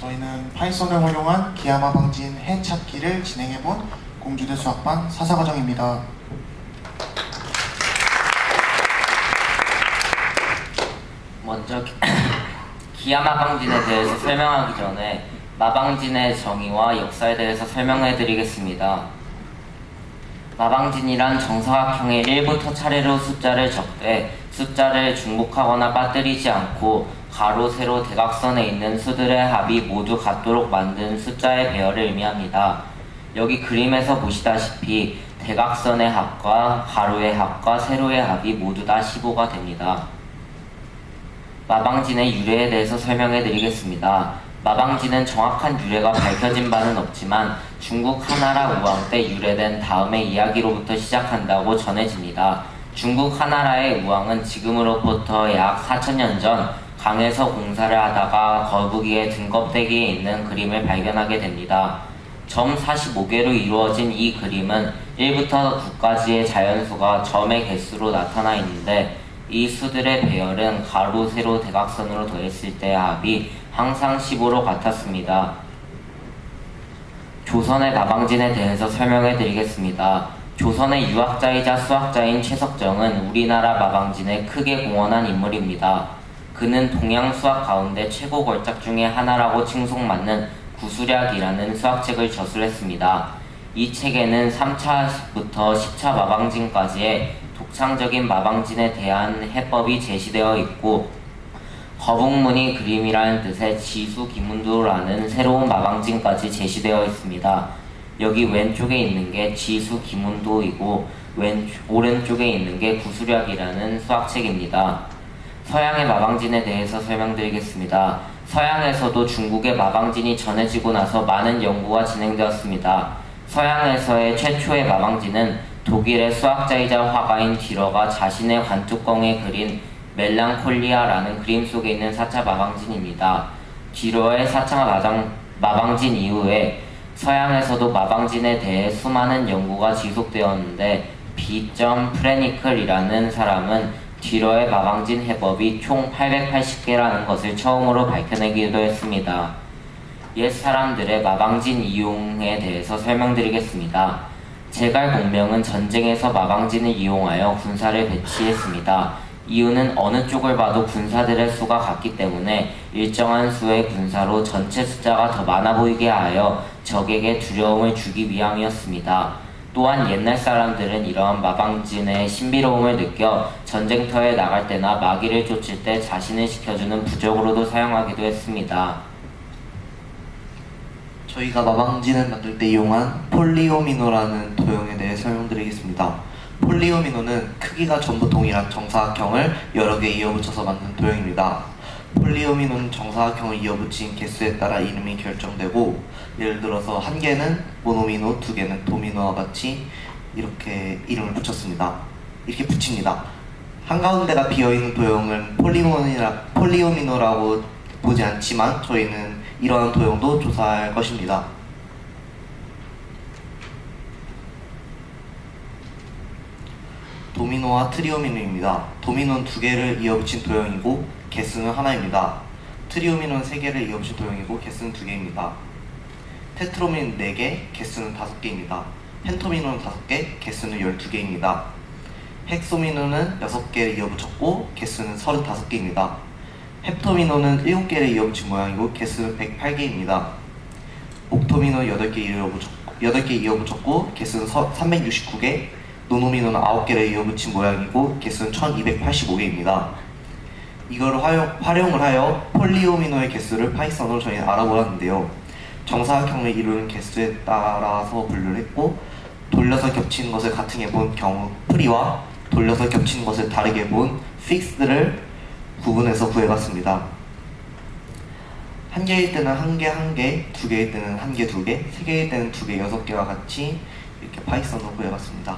저희는 파이썬을 활용한 기하마 방진 해 찾기를 진행해본 공주대 수학반 사사과정입니다. 먼저 기하마 방진에 대해서 설명하기 전에 마방진의 정의와 역사에 대해서 설명해 드리겠습니다. 마방진이란 정사각형의 1부터 차례로 숫자를 적되 숫자를 중복하거나 빠뜨리지 않고 가로, 세로, 대각선에 있는 수들의 합이 모두 같도록 만든 숫자의 배열을 의미합니다. 여기 그림에서 보시다시피 대각선의 합과 가로의 합과 세로의 합이 모두 다 15가 됩니다. 마방진의 유래에 대해서 설명해 드리겠습니다. 마방진은 정확한 유래가 밝혀진 바는 없지만 중국 하나라 우왕 때 유래된 다음의 이야기로부터 시작한다고 전해집니다. 중국 하나라의 우왕은 지금으로부터 약 4000년 전 강에서 공사를 하다가 거북이의 등껍데기에 있는 그림을 발견하게 됩니다. 점 45개로 이루어진 이 그림은 1부터 9까지의 자연수가 점의 개수로 나타나 있는데 이 수들의 배열은 가로, 세로, 대각선으로 더했을 때의 합이 항상 15로 같았습니다. 조선의 마방진에 대해서 설명해 드리겠습니다. 조선의 유학자이자 수학자인 최석정은 우리나라 마방진에 크게 공헌한 인물입니다. 그는 동양 수학 가운데 최고 걸작 중의 하나라고 칭송받는 구수략이라는 수학책을 저술했습니다. 이 책에는 3차부터 10차 마방진까지의 독창적인 마방진에 대한 해법이 제시되어 있고 거북무늬 그림이라는 뜻의 지수기문도라는 새로운 마방진까지 제시되어 있습니다. 여기 왼쪽에 있는 게 지수기문도이고 오른쪽에 있는 게 구수략이라는 수학책입니다. 서양의 마방진에 대해서 설명드리겠습니다. 서양에서도 중국의 마방진이 전해지고 나서 많은 연구가 진행되었습니다. 서양에서의 최초의 마방진은 독일의 수학자이자 화가인 듀러가 자신의 관뚜껑에 그린 멜랑콜리아라는 그림 속에 있는 4차 마방진입니다. 듀러의 4차 마방진 이후에 서양에서도 마방진에 대해 수많은 연구가 지속되었는데 B.프레니클이라는 사람은 듀러의 마방진 해법이 총 880개라는 것을 처음으로 밝혀내기도 했습니다. 옛 사람들의 마방진 이용에 대해서 설명드리겠습니다. 제갈 공명은 전쟁에서 마방진을 이용하여 군사를 배치했습니다. 이유는 어느 쪽을 봐도 군사들의 수가 같기 때문에 일정한 수의 군사로 전체 숫자가 더 많아 보이게 하여 적에게 두려움을 주기 위함이었습니다. 또한 옛날 사람들은 이러한 마방진의 신비로움을 느껴 전쟁터에 나갈 때나 마귀를 쫓을 때 자신을 지켜주는 부적으로도 사용하기도 했습니다. 저희가 마방진을 만들 때 이용한 폴리오미노라는 도형에 대해 설명드리겠습니다. 폴리오미노는 크기가 전부 동일한 정사각형을 여러 개 이어붙여서 만든 도형입니다. 폴리오미노는 정사각형을 이어붙인 개수에 따라 이름이 결정되고, 예를 들어서 한 개는 모노미노, 두 개는 도미노와 같이 이렇게 이름을 붙였습니다. 이렇게 붙입니다. 한가운데가 비어있는 도형은 폴리오미노라고 보지 않지만 저희는 이러한 도형도 조사할 것입니다. 도미노와 트리오미노입니다. 도미노는 두 개를 이어붙인 도형이고 개수는 하나입니다. 트리오미노는 세 개를 이어붙인 도형이고 개수는 두 개입니다. 테트로미노는 4개, 개수는 5개입니다. 펜토미노는 5개, 개수는 12개입니다. 헥소미노는 6개를 이어붙였고 개수는 35개입니다. 헵토미노는 7개를 이어붙인 모양이고 개수는 108개입니다. 옥토미노는 8개 이어붙였고 개수는 369개, 노노미노는 9개를 이어붙인 모양이고 개수는 1285개입니다. 이걸 활용을 하여 폴리오미노의 개수를 파이썬으로 저희는 알아보았는데요. 정사각형을 이루는 개수에 따라서 분류를 했고, 돌려서 겹치는 것을 같은 게 본 경우 프리와 돌려서 겹치는 것을 다르게 본 픽스를 구분해서 구해봤습니다. 한 개일 때는 한 개, 두 개일 때는 한 개, 두 개, 세 개일 때는 두 개, 6개와 같이 이렇게 파이썬으로 구해봤습니다.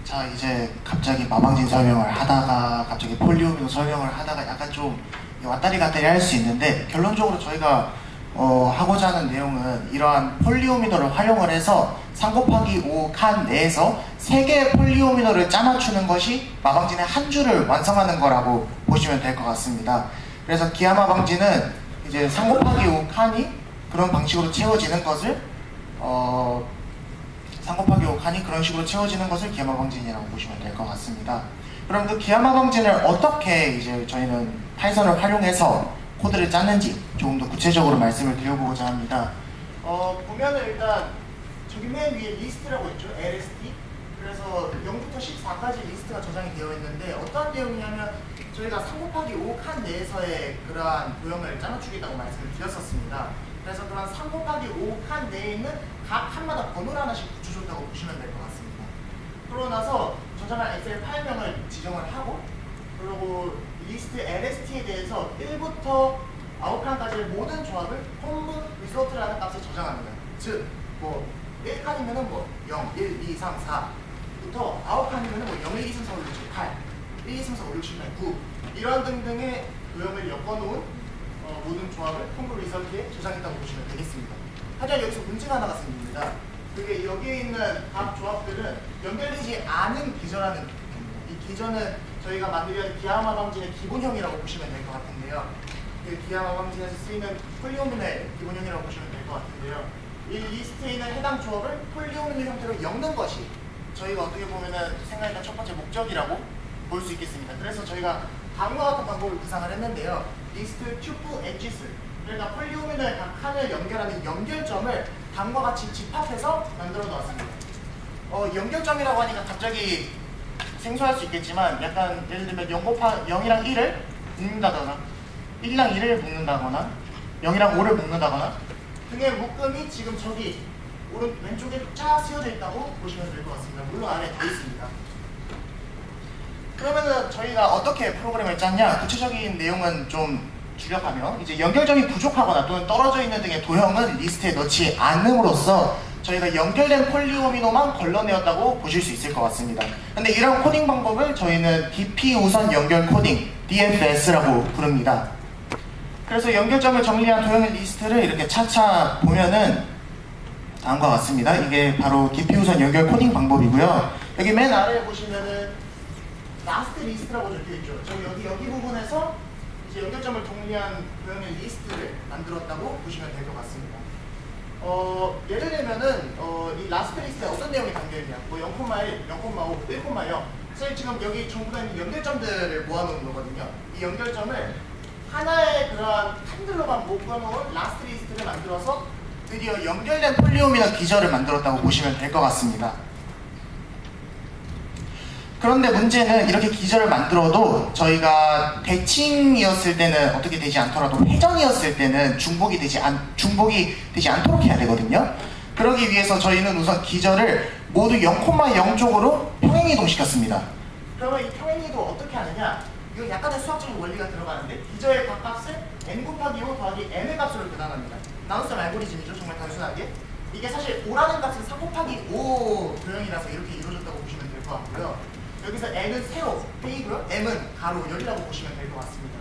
자, 이제 갑자기 마방진 설명을 하다가 갑자기 폴리오미노 설명을 하다가 약간 좀 왔다리 갔다리 할 수 있는데, 결론적으로 저희가 하고자 하는 내용은 이러한 폴리오미노를 활용을 해서 3 곱하기 5 칸 내에서 3개의 폴리오미노를 짜맞추는 것이 마방진의 한 줄을 완성하는 거라고 보시면 될 것 같습니다. 그래서 기하 마방지는 이제 3 곱하기 5 칸이 그런 방식으로 채워지는 것을 3 곱하기 5 칸이 그런 식으로 채워지는 것을 기하 마방진이라고 보시면 될 것 같습니다. 그럼 그 기하 마방진을 어떻게 이제 저희는 파이썬을 활용해서 코드를 짰는지 조금 더 구체적으로 말씀을 드려보고자 합니다. 보면은 일단 저기 맨 위에 리스트라고 있죠. LST. 그래서 0부터 14까지 리스트가 저장이 되어 있는데 어떤 내용이냐면 저희가 3 곱하기 5 칸 내에서의 그러한 도형을 짜맞추겠다고 말씀을 드렸었습니다. 그래서 그런 3 곱하기 5 칸 내에 있는 각 칸마다 번호를 하나씩 붙여줬다고 보시면 될 것 같습니다. 그러고 나서 저장할 엑셀 파일명을 지정을 하고 그리고 리스트 LST에 대해서 1부터 9칸까지의 모든 조합을 콤보 리소트라는 값에 저장합니다. 즉, 뭐 1칸이면은 뭐 0, 1, 2, 3, 4부터 9칸이면은 뭐 0, 1, 2, 3, 4, 5, 6, 7, 8, 1, 2, 3, 4, 5, 6, 7, 8, 9 이런 등등의 도형을 엮어놓은 모든 조합을 콤보 리소트에 저장했다고 보시면 되겠습니다. 하지만 여기서 문제가 하나가 생깁니다. 그게 여기에 있는 각 조합들은 연결되지 않은 기저라는 겁니다. 이 기저는 저희가 만들려는 기하 마방진의 기본형이라고 보시면 될 것 같은데요. 그 기하 마방진에서 쓰이는 폴리오민의 기본형이라고 보시면 될 것 같은데요. 이 리스트에 있는 해당 조합을 폴리오민 형태로 엮는 것이 저희가 어떻게 보면은 생각했던 첫 번째 목적이라고 볼 수 있겠습니다. 그래서 저희가 다음과 같은 방법을 구상을 했는데요. 리스트 튜프 엣지스, 그러니까 폴리오민을 각 칸을 연결하는 연결점을 다음과 같이 집합해서 만들어 놓았습니다. 연결점이라고 하니까 갑자기 생소할 수 있겠지만 약간 예를 들면 0이랑 1을 묶는다거나 1이랑 2를 묶는다거나 0이랑 5를 묶는다거나 등의 묶음이 지금 저기 왼쪽에 쫙 쓰여져 있다고 보시면 될 것 같습니다. 물론 안에 더 있습니다. 그러면은 저희가 어떻게 프로그램을 짰냐? 구체적인 내용은 좀 줄여가며 이제 연결점이 부족하거나 또는 떨어져 있는 등의 도형은 리스트에 넣지 않음으로써 저희가 연결된 폴리오미노만 걸러내었다고 보실 수 있을 것 같습니다. 근데 이런 코딩 방법을 저희는 DP 우선 연결 코딩, DFS라고 부릅니다. 그래서 연결점을 정리한 도형의 리스트를 이렇게 차차 보면은 다음과 같습니다. 이게 바로 DP 우선 연결 코딩 방법이고요. 여기 맨 아래에 보시면은 라스트 리스트라고 적혀있죠. 여기 부분에서 이제 연결점을 정리한 도형의 리스트를 만들었다고 보시면 될 것 같습니다. 예를 들면은 이 라스트 리스트에 어떤 내용이 담겨있냐, 뭐 0,1, 0,5, 1,0 사실 지금 여기 전부 다 있는 연결점들을 모아놓은 거거든요. 이 연결점을 하나의 그러한 칸들로만 묶어놓은 라스트 리스트를 만들어서 드디어 연결된 폴리오미너 기저를 만들었다고 보시면 될 것 같습니다. 그런데 문제는 이렇게 기저를 만들어도 저희가 대칭이었을 때는 어떻게 되지 않더라도 회전이었을 때는 중복이 되지 않도록 해야 되거든요. 그러기 위해서 저희는 우선 기저를 모두 0,0 쪽으로 평행이동시켰습니다. 그러면 이 평행이동 어떻게 하느냐? 이거 약간의 수학적인 원리가 들어가는데 기저의 각 값을 n 곱하기 5 더하기 n의 값으로 계산합니다. 나눗셈 알고리즘이죠. 정말 단순하게. 이게 사실 5라는 값은 3 곱하기 5 도형이라서 이렇게 이루어졌다고 보시면 될 것 같고요. 여기서 n은 세로, 페이고요. m은 가로, 열이라고 보시면 될 것 같습니다.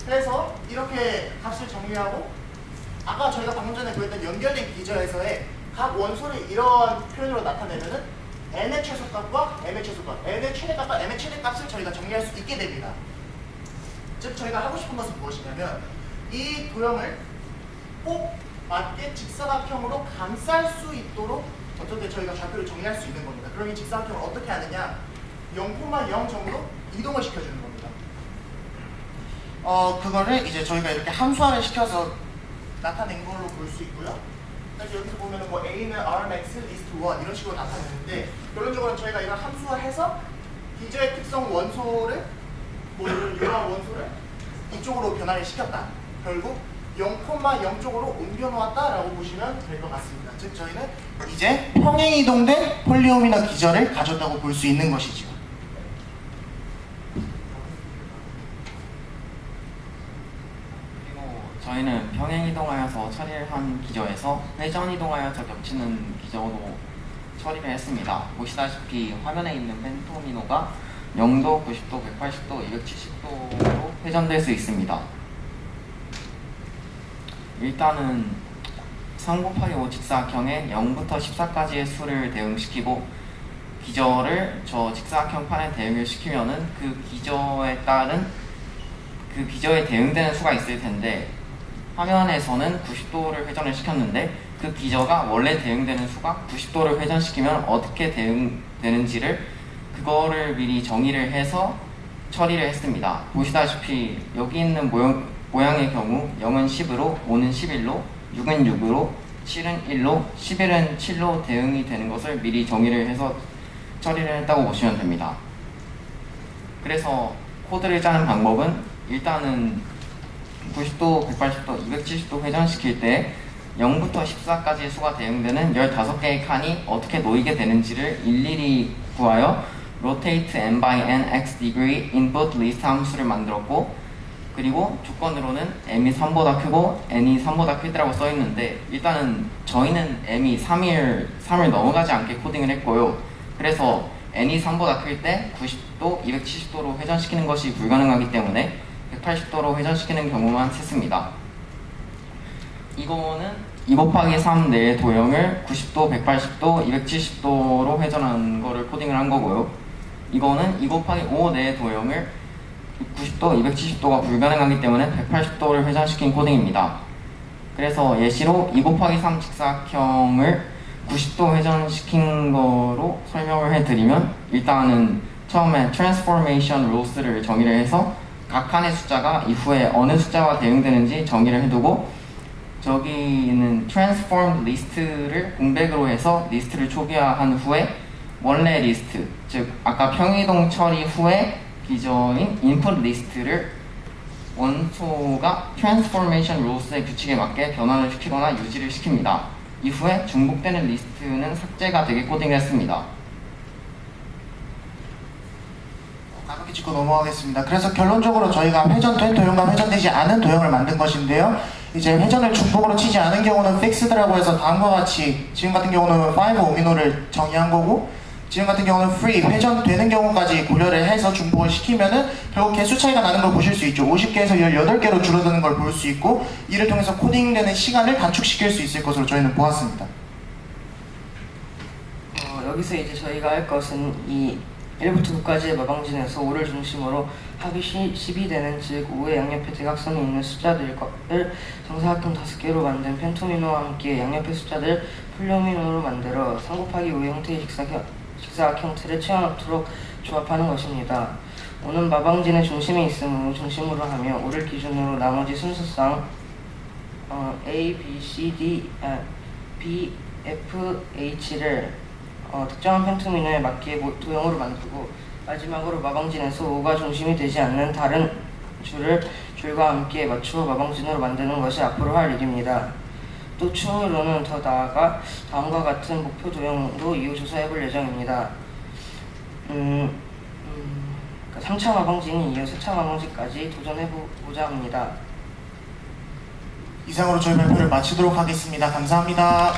그래서 이렇게 값을 정리하고 아까 저희가 방금 전에 구했던 연결된 기저에서의 각 원소를 이런 표현으로 나타내면은 n의 최소값과 m의 최소값, n의 최대값과 m의 최대값을 저희가 정리할 수 있게 됩니다. 즉 저희가 하고 싶은 것은 무엇이냐면 이 도형을 꼭 맞게 직사각형으로 감쌀 수 있도록 어떻게 저희가 좌표를 정리할 수 있는 겁니다. 그럼 이 직사각형을 어떻게 하느냐? 0,0 정도 이동을 시켜주는 겁니다. 그거를 이제 저희가 이렇게 함수화를 시켜서 나타낸 걸로 볼 수 있고요. 그래서 여기서 보면은 뭐 A는 Rmax, 리스트 1 이런 식으로 나타내는데 결론적으로 저희가 이걸 함수화해서 기저의 특성 원소를 뭐 이러한 원소를 이쪽으로 변화를 시켰다. 결국 0,0 쪽으로 옮겨 놓았다라고 보시면 될 것 같습니다. 즉 저희는 이제 평행이동된 폴리오미너 기저를 가졌다고 볼 수 있는 것이죠. 저희는 평행이동하여서 처리를 한 기저에서 회전이동하여서 겹치는 기저로 처리를 했습니다. 보시다시피 화면에 있는 펜토미노가 0도, 90도, 180도, 270도로 회전될 수 있습니다. 일단은 3 곱하기 5 직사각형에 0부터 14까지의 수를 대응시키고 기저를 저 직사각형 판에 대응을 시키면은 그 기저에 따른 그 그 기저에 대응되는 수가 있을 텐데 화면에서는 90도를 회전을 시켰는데 그 기저가 원래 대응되는 수가 90도를 회전시키면 어떻게 대응되는지를 그거를 미리 정의를 해서 처리를 했습니다. 보시다시피 여기 있는 모양의 경우 0은 10으로, 5는 11로, 6은 6으로, 7은 1로, 11은 7로 대응이 되는 것을 미리 정의를 해서 처리를 했다고 보시면 됩니다. 그래서 코드를 짜는 방법은 일단은 90도, 180도, 270도 회전시킬 때 0부터 14까지의 수가 대응되는 15개의 칸이 어떻게 놓이게 되는지를 일일이 구하여 rotate n by n x degree input list 함수를 만들었고, 그리고 조건으로는 m이 3보다 크고 n이 3보다 크다라고 써있는데 일단은 저희는 m이 3을 넘어가지 않게 코딩을 했고요. 그래서 n이 3보다 클 때 90도, 270도로 회전시키는 것이 불가능하기 때문에 180도로 회전시키는 경우만 셌습니다. 이거는 2 곱하기 3 내의 도형을 90도, 180도, 270도로 회전하는 거를 코딩을 한 거고요. 이거는 2 곱하기 5 내의 도형을 90도, 270도가 불가능하기 때문에 180도를 회전시킨 코딩입니다. 그래서 예시로 2 곱하기 3 직사각형을 90도 회전시킨 거로 설명을 해드리면 일단은 처음에 transformation rules를 정의를 해서 각 칸의 숫자가 이후에 어느 숫자와 대응되는지 정의를 해두고, 저기는 transformed list를 공백으로 해서 리스트를 초기화한 후에 원래 리스트, 즉 아까 평이동 처리 후에 기저인 input 리스트를 원소가 transformation rules의 규칙에 맞게 변환을 시키거나 유지를 시킵니다. 이후에 중복되는 리스트는 삭제가 되게 코딩을 했습니다. 가볍게 짚고 넘어가겠습니다. 그래서 결론적으로 저희가 회전된 도형과 회전되지 않은 도형을 만든 것인데요. 이제 회전을 중복으로 치지 않은 경우는 fixed라고 해서 다음과 같이 지금 같은 경우는 5 오미노를 정의한 거고, 지금 같은 경우는 free, 회전되는 경우까지 고려를 해서 중복을 시키면은 결국 개수 차이가 나는 걸 보실 수 있죠. 50개에서 18개로 줄어드는 걸 볼 수 있고, 이를 통해서 코딩되는 시간을 단축시킬 수 있을 것으로 저희는 보았습니다. 여기서 이제 저희가 할 것은 이 1부터 9까지의 마방진에서 5를 중심으로 합이 10이 되는, 즉 5의 양옆에 대각선이 있는 숫자들을 정사각형 5개로 만든 펜토미노와 함께 양옆의 숫자들 폴리오미노로 만들어 3 곱하기 5 형태의 직사각형 틀에 채워넣도록 조합하는 것입니다. 5는 마방진의 중심에 있으므로 중심으로 하며 5를 기준으로 나머지 순서상 A, B, C, D, B, F, H를 특정한 펜토미노에 맞게 도형으로 만들고, 마지막으로 마방진에서 5가 중심이 되지 않는 다른 줄과 함께 맞추어 마방진으로 만드는 것이 앞으로 할 일입니다. 또 추후로는 더 나아가 다음과 같은 목표 도형도 이후 조사해볼 예정입니다. 3차 마방진이 이어 4차 마방진까지 도전해보자 합니다. 이상으로 저희 발표를 마치도록 하겠습니다. 감사합니다.